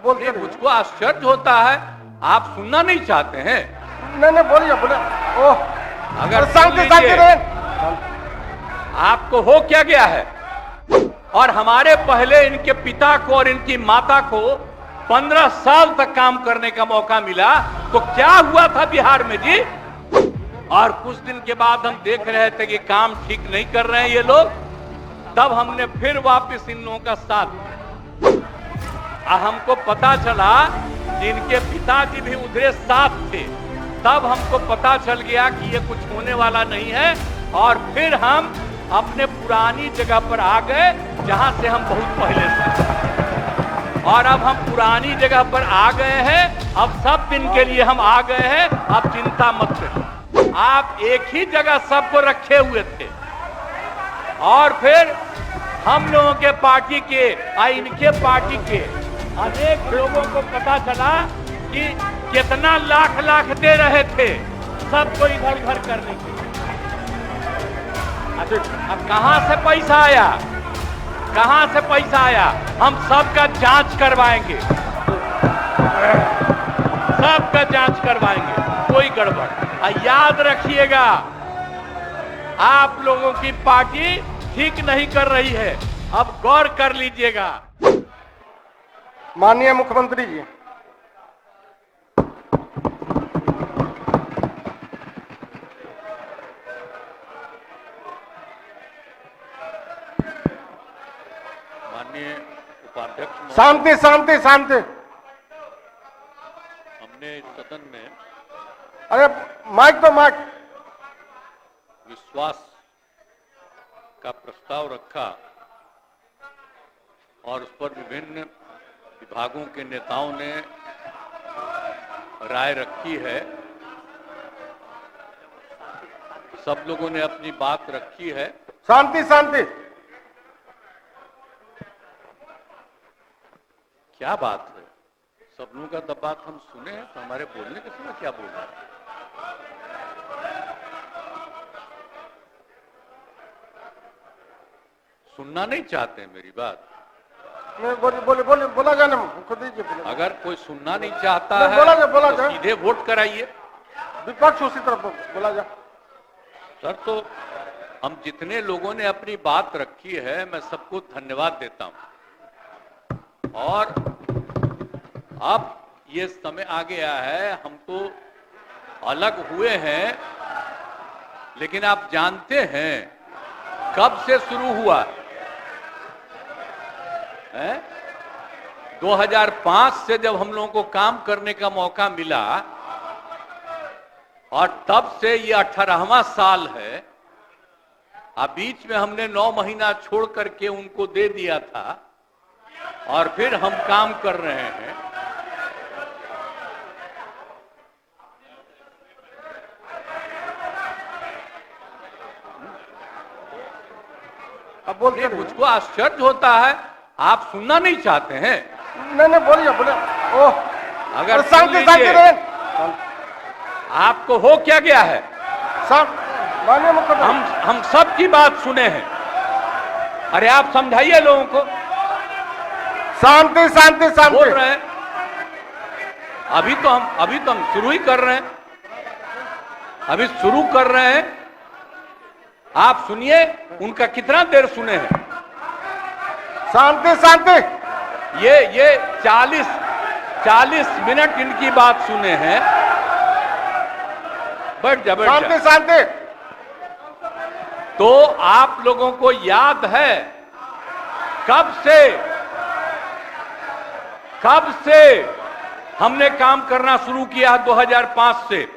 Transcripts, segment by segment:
बोलते मुझको आश्चर्य होता है, आप सुनना नहीं चाहते हैं। नहीं बोलिए बोले। ओह अगर शांति शांति रहे। आपको हो क्या गया है? और हमारे पहले इनके पिता को और इनकी माता को 15 साल तक काम करने का मौका मिला, तो क्या हुआ था बिहार में जी? और कुछ दिन के बाद हम देख रहे थे कि काम ठीक नहीं कर रहे हैं ये लोग, तब हमने फिर वापस इन लोगों का साथ दिया। हमको पता चला कि इनके पिताजी भी उधरे साथ थे, तब हमको पता चल गया कि ये कुछ होने वाला नहीं है, और फिर हम अपने पुरानी जगह पर आ गए जहां से हम बहुत पहले से। और अब हम पुरानी जगह पर आ गए हैं, अब सब दिन के लिए हम आ गए हैं, अब चिंता मत करो। आप एक ही जगह सबको रखे हुए थे, और फिर हम लोगों के पार्टी के और इनके पार्टी के अनेक लोगों को पता चला कि कितना लाख लाख दे रहे थे सबको इधर उधर करने के लिए। अब कहां से पैसा आया, कहां से पैसा आया? हम सबका जांच करवाएंगे, सबका जांच करवाएंगे, कोई गड़बड़। याद रखिएगा, आप लोगों की पार्टी ठीक नहीं कर रही है, अब गौर कर लीजिएगा। माननीय मुख्यमंत्री जी, माननीय उपाध्यक्ष, शांति शांति शांति। हमने इस सदन में अरे माइक तो माइक। विश्वास का प्रस्ताव रखा और उस पर विभिन्न विभागों के नेताओं ने राय रखी है। सब लोगों ने अपनी बात रखी है। शांति शांति। क्या बात है? सब लोगों का तब बात हम सुने हैं, तो हमारे बोलने के समय क्या बोल रहे हैं? सुनना नहीं चाहते हैं मेरी बात? बोला जाना खुद दीजिए। अगर कोई सुनना नहीं चाहता है बोला तो सीधे वोट कराइए। विपक्ष उसी तरफ बोला जा। सर, तो हम जितने लोगों ने अपनी बात रखी है, मैं सबको धन्यवाद देता हूं। और अब ये समय आ गया है, हम तो अलग हुए हैं, लेकिन आप जानते हैं कब से शुरू हुआ है? 2005 से जब हम लोगों को काम करने का मौका मिला, और तब से ये 18वां साल है। अब बीच में हमने 9 महीना छोड़ करके उनको दे दिया था, और फिर हम काम कर रहे हैं। अब बोलते मुझको आश्चर्य होता है, आप सुनना नहीं चाहते हैं। नहीं बोलिए बोले। ओह अगर शांति शांति रहे। आपको हो क्या गया है? माननीय मुख्यमंत्री, हम सब की बात सुने हैं। अरे आप समझाइए लोगों को। शांति शांति शांति बोल रहे हैं। अभी तो हम शुरू ही कर रहे हैं, अभी शुरू कर रहे हैं। आप सुनिए, उनका कितना देर सुने हैं। शांति शांति। ये 40 मिनट इनकी बात सुने हैं। बैठ जा, बैठ जा। शांति शांति। तो आप लोगों को याद है कब से हमने काम करना शुरू किया? 2005 से।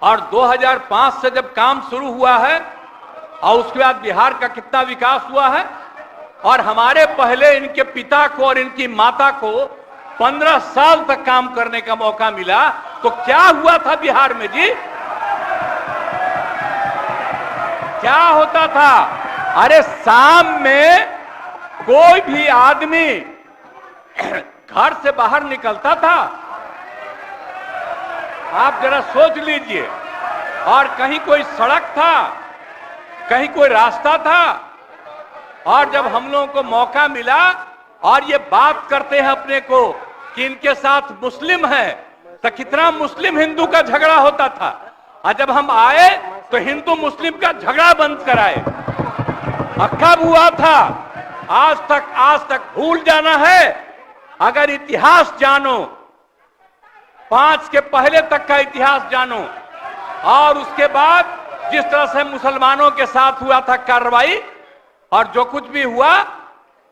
और 2005 से जब काम शुरू हुआ है, और उसके बाद बिहार का कितना विकास हुआ है, और हमारे पहले इनके पिता को और इनकी माता को 15 साल तक काम करने का मौका मिला, तो क्या हुआ था बिहार में जी? क्या होता था? अरे शाम में कोई भी आदमी घर से बाहर निकलता था, आप जरा सोच लीजिए, और कहीं कोई सड़क था, कहीं कोई रास्ता था, और जब हम लोगों को मौका मिला और ये बात करते हैं अपने को कि इनके साथ मुस्लिम है, तो कितना मुस्लिम हिंदू का झगड़ा होता था, और जब हम आए तो हिंदू मुस्लिम का झगड़ा बंद कराए। कब हुआ था? आज तक भूल जाना है। अगर इतिहास जानो, 5 के पहले तक का इतिहास जानो, और उसके बाद जिस तरह से मुसलमानों के साथ हुआ था कार्रवाई, और जो कुछ भी हुआ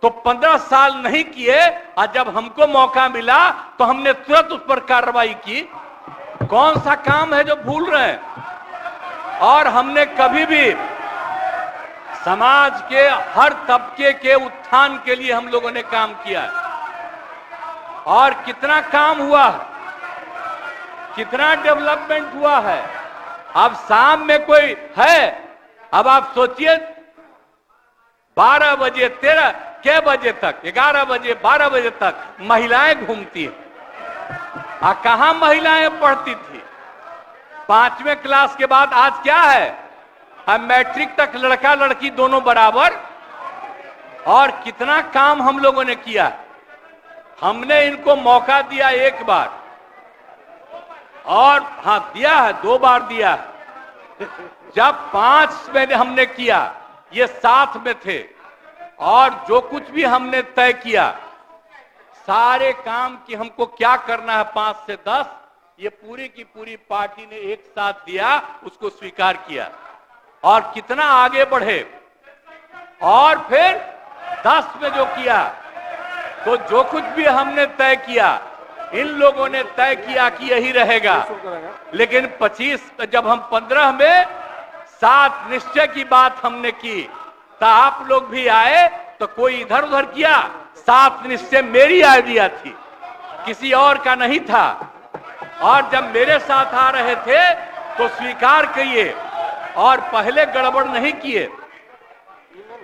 तो 15 साल नहीं किए, और जब हमको मौका मिला तो हमने तुरंत उस पर कार्रवाई की। कौन सा काम है जो भूल रहे हैं? और हमने कभी भी समाज के हर तबके के उत्थान के लिए हम लोगों ने काम किया है। और कितना काम हुआ है, कितना डेवलपमेंट हुआ है। अब शाम में कोई है, अब आप सोचिए 12 बजे 13 के बजे तक, 11 बजे 12 बजे तक महिलाएं घूमती हैं। कहां महिलाएं पढ़ती थी? 5वें क्लास के बाद आज क्या है? अब मैट्रिक तक लड़का लड़की दोनों बराबर। और कितना काम हम लोगों ने किया। हमने इनको मौका दिया एक बार, और हां दिया है, 2 बार दिया है। जब 5 में हमने किया, ये 7 में थे, और जो कुछ भी हमने तय किया, सारे काम कि हमको क्या करना है 5 से 10, ये पूरी की पूरी पार्टी ने एक साथ दिया, उसको स्वीकार किया, और कितना आगे बढ़े। और फिर 10 में जो किया, तो जो कुछ भी हमने तय किया, इन लोगों ने तय किया कि यही रहेगा। लेकिन 25 जब हम 15 में 7 निश्चय की बात हमने की, तो आप लोग भी आए, तो कोई इधर उधर किया। 7 निश्चय मेरी आइडिया थी, किसी और का नहीं था। और जब मेरे साथ आ रहे थे तो स्वीकार किए, और पहले गड़बड़ नहीं किए।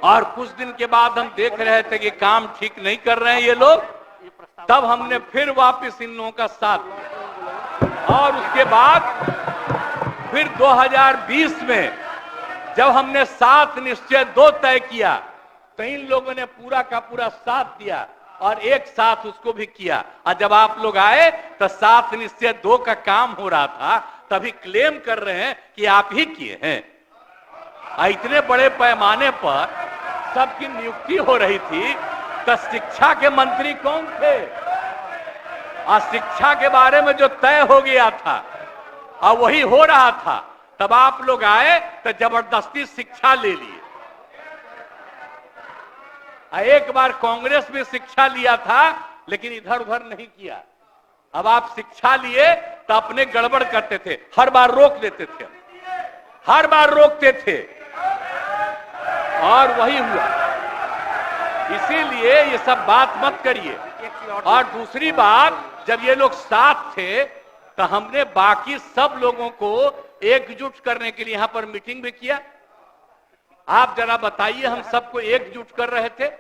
और कुछ दिन के बाद हम देख रहे थे कि काम ठीक नहीं कर रहे हैं ये लोग, तब हमने फिर वापस इन लोगों का साथ। और उसके बाद फिर 2020 में जब हमने 7 निश्चय 2 तय किया, तो इन लोगों ने पूरा का पूरा साथ दिया, और एक साथ उसको भी किया। और जब आप लोग आए तो 7 निश्चय 2 का काम हो रहा था, तभी क्लेम कर रहे हैं कि आप ही किए हैं। इतने बड़े पैमाने पर सबकी नियुक्ति हो रही थी, तो शिक्षा के मंत्री कौन थे? और शिक्षा के बारे में जो तय हो गया था और वही हो रहा था, तब आप लोग आए तो जबरदस्ती शिक्षा ले लिए। एक बार कांग्रेस में शिक्षा लिया था, लेकिन इधर उधर नहीं किया। अब आप शिक्षा लिए तो अपने गड़बड़ करते थे, हर बार रोक देते थे, हर बार रोकते थे, और वही हुआ। इसीलिए ये सब बात मत करिए। और दूसरी बात, जब ये लोग साथ थे, तो हमने बाकी सब लोगों को एकजुट करने के लिए यहां पर मीटिंग भी किया। आप जरा बताइए, हम सबको एकजुट कर रहे थे।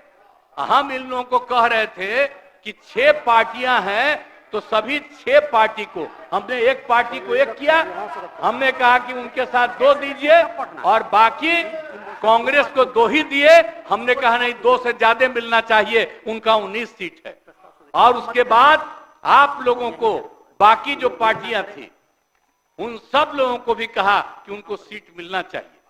हम इन लोगों को कह रहे थे कि 6 पार्टियां हैं, तो सभी 6 पार्टी को हमने एक पार्टी को एक किया। हमने कहा कि उनके साथ 2 दीजिए, और बाकी कांग्रेस को 2 ही दिए। हमने कहा नहीं, 2 से ज्यादा मिलना चाहिए, उनका 19 सीट है। और उसके बाद आप लोगों को बाकी जो पार्टियां थी, उन सब लोगों को भी कहा कि उनको सीट मिलना चाहिए,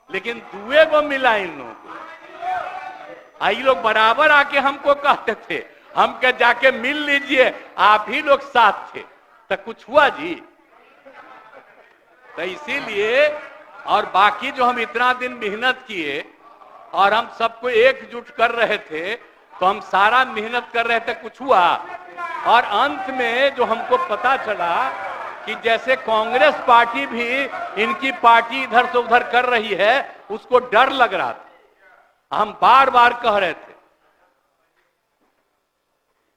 लेकिन दुए को मिला इन लोगों को। ये लोग बराबर आके हमको कहते थे, हम क्या जाके मिल लीजिए, आप ही लोग साथ थे, तो कुछ हुआ जी? तो इसीलिए, और बाकी जो हम इतना दिन मेहनत किए और हम सबको एकजुट कर रहे थे, तो हम सारा मेहनत कर रहे थे, कुछ हुआ? और अंत में जो हमको पता चला कि जैसे कांग्रेस पार्टी भी इनकी पार्टी इधर से उधर कर रही है, उसको डर लग रहा था। हम बार बार कह रहे थे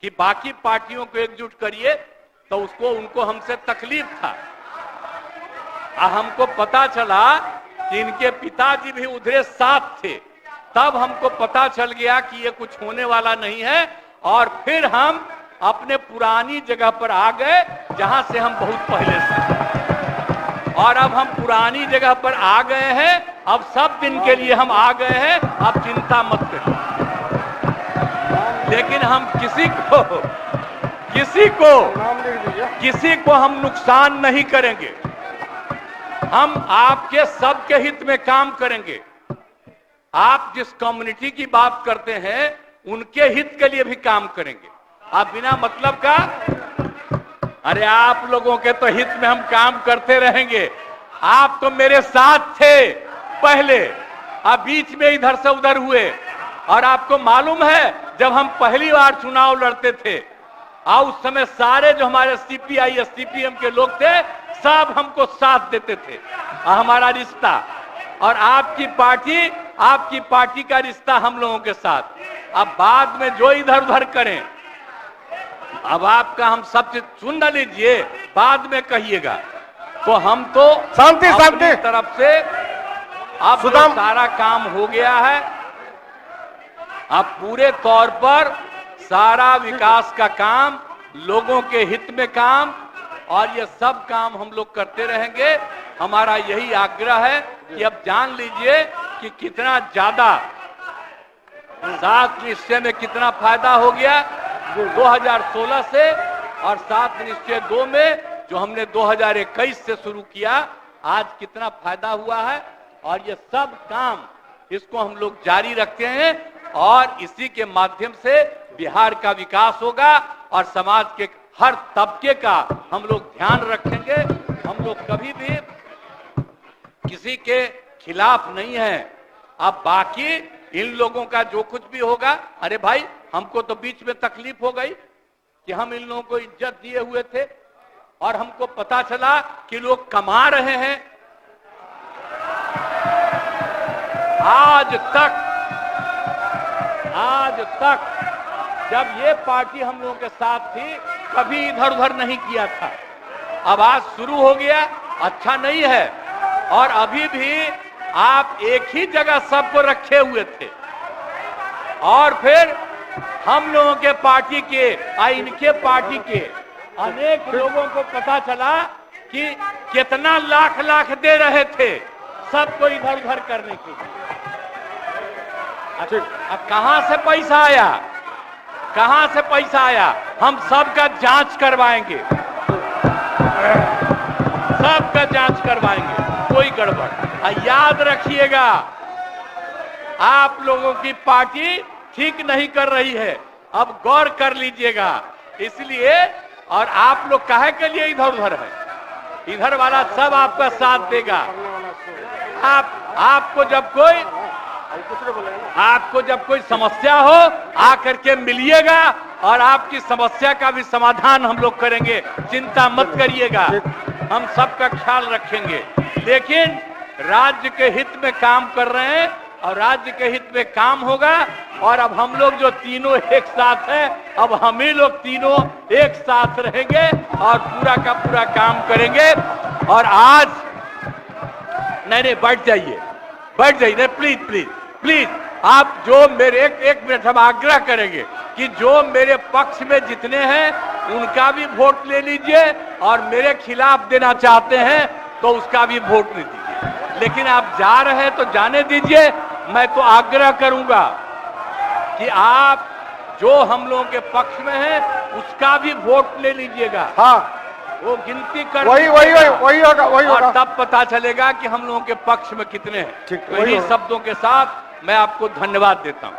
कि बाकी पार्टियों को एकजुट करिए, तो उसको उनको हमसे तकलीफ था। हमको पता चला कि इनके पिताजी भी उधरे साथ थे, तब हमको पता चल गया कि ये कुछ होने वाला नहीं है। और फिर हम अपने पुरानी जगह पर आ गए, जहां से हम बहुत पहले से। और अब हम पुरानी जगह पर आ गए हैं, अब सब दिन के लिए हम आ गए हैं, अब चिंता मत करिए। लेकिन हम किसी नाम लिख दीजिए। किसी को हम नुकसान नहीं करेंगे। हम आपके सबके हित में काम करेंगे। आप जिस कम्युनिटी की बात करते हैं उनके हित के लिए भी काम करेंगे। आप बिना मतलब का, अरे आप लोगों के तो हित में हम काम करते रहेंगे। आप तो मेरे साथ थे पहले, आप बीच में इधर से उधर हुए, और आपको मालूम है जब हम पहली बार चुनाव लड़ते थे और उस समय सारे जो हमारे सीपीआई या सीपीएम के लोग थे सब हमको साथ देते थे। हमारा रिश्ता और आपकी पार्टी का रिश्ता हम लोगों के साथ। अब बाद में जो इधर उधर करें, अब आपका हम सब चीज सुन न लीजिए, बाद में कहिएगा। तो हम तो शांति अपनी तरफ से अब जो सुदाम। सारा काम हो गया है, अब पूरे तौर पर सारा विकास का काम, लोगों के हित में काम, और ये सब काम हम लोग करते रहेंगे। हमारा यही आग्रह है कि अब जान लीजिए कि कितना ज्यादा 7 निश्चय में कितना फायदा हो गया 2016 से, और 7 निश्चय 2 में जो हमने 2021 से शुरू किया, आज कितना फायदा हुआ है। और ये सब काम इसको हम लोग जारी रखते हैं, और इसी के माध्यम से बिहार का विकास होगा और समाज के हर तबके का हम लोग ध्यान रखेंगे। हम लोग कभी भी किसी के खिलाफ नहीं है। अब बाकी इन लोगों का जो कुछ भी होगा, अरे भाई हमको तो बीच में तकलीफ हो गई कि हम इन लोगों को इज्जत दिए हुए थे और हमको पता चला कि लोग कमा रहे हैं। आज तक जब ये पार्टी हम लोगों के साथ थी कभी इधर उधर नहीं किया था। अब आज शुरू हो गया, अच्छा नहीं है। और अभी भी आप एक ही जगह सबको रखे हुए थे, और फिर हम लोगों के पार्टी के इनके पार्टी के अनेक लोगों को पता चला कि कितना लाख लाख दे रहे थे सबको इधर उधर करने के लिए। अब कहां से पैसा आया, कहां से पैसा आया? हम सबका जांच करवाएंगे, सबका जांच करवाएंगे, कोई गड़बड़। याद रखिएगा, आप लोगों की पार्टी ठीक नहीं कर रही है, अब गौर कर लीजिएगा। इसलिए, और आप लोग काहे के लिए इधर उधर है? इधर वाला सब आपका साथ देगा। आपको जब कोई समस्या हो आकर के मिलिएगा, और आपकी समस्या का भी समाधान हम लोग करेंगे। चिंता मत करिएगा, हम सबका ख्याल रखेंगे। लेकिन राज्य के हित में काम कर रहे हैं, और राज्य के हित में काम होगा। और अब हम लोग जो तीनों एक साथ हैं, अब हम ही लोग तीनों एक साथ रहेंगे और पूरा का पूरा काम करेंगे। और आज नहीं, बैठ जाइए, प्लीज प्लीज प्लीज। आप जो मेरे एक मिनट हम आग्रह करेंगे कि जो मेरे पक्ष में जितने हैं उनका भी वोट ले लीजिए, और मेरे खिलाफ देना चाहते हैं तो उसका भी वोट ले दीजिए। लेकिन आप जा रहे हैं तो जाने दीजिए। मैं तो आग्रह करूंगा कि आप जो हम लोगों के पक्ष में हैं उसका भी वोट ले लीजिएगा। हाँ, वो गिनती कर वही होगा। और तब पता चलेगा कि हम लोगों के पक्ष में कितने हैं। ठीक, तो इन्हीं शब्दों के साथ मैं आपको धन्यवाद देता हूं।